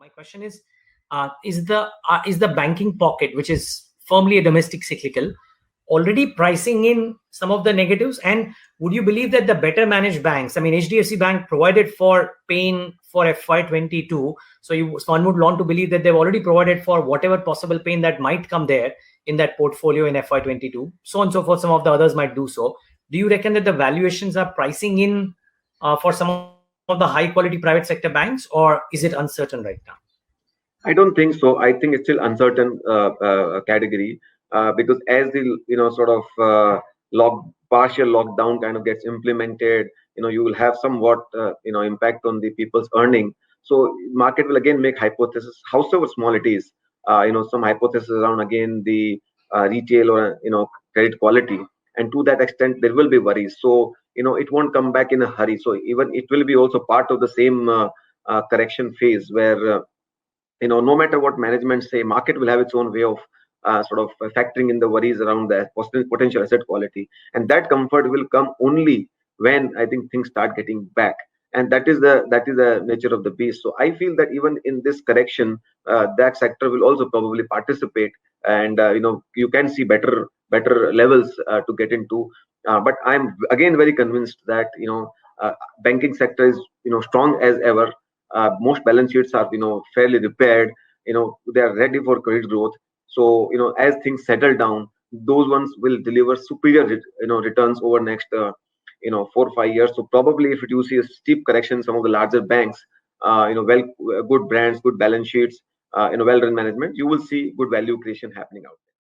My question is the banking pocket, which is firmly a domestic cyclical, already pricing in some of the negatives? And would you believe that the better managed banks, I mean, HDFC Bank provided for pain for FY22, so one would want to believe that they've already provided for whatever possible pain that might come there in that portfolio in FY22, so on and so forth. Some of the others might do so. Do you reckon that the valuations are pricing in for some of the high quality private sector banks, or is it uncertain right now? I don't think so. I think it's still uncertain category because as the sort of partial lockdown kind of gets implemented, you will have somewhat impact on the people's earning. So market will again make hypothesis, however small it is. Some hypothesis around again the retail or credit quality, and to that extent there will be worries. So it won't come back in a hurry. So even it will be also part of the same correction phase where. No matter what management say, market will have its own way of sort of factoring in the worries around the potential asset quality, and that comfort will come only when I think things start getting back, and that is the nature of the beast. So I feel that even in this correction, that sector will also probably participate, and you can see better levels to get into. But I'm again very convinced that banking sector is strong as ever. Most balance sheets are fairly repaired. They are ready for credit growth. So as things settle down, those ones will deliver superior returns over next 4 or 5 years. So probably if you see a steep correction, some of the larger banks, good brands, good balance sheets, well run management, you will see good value creation happening out there.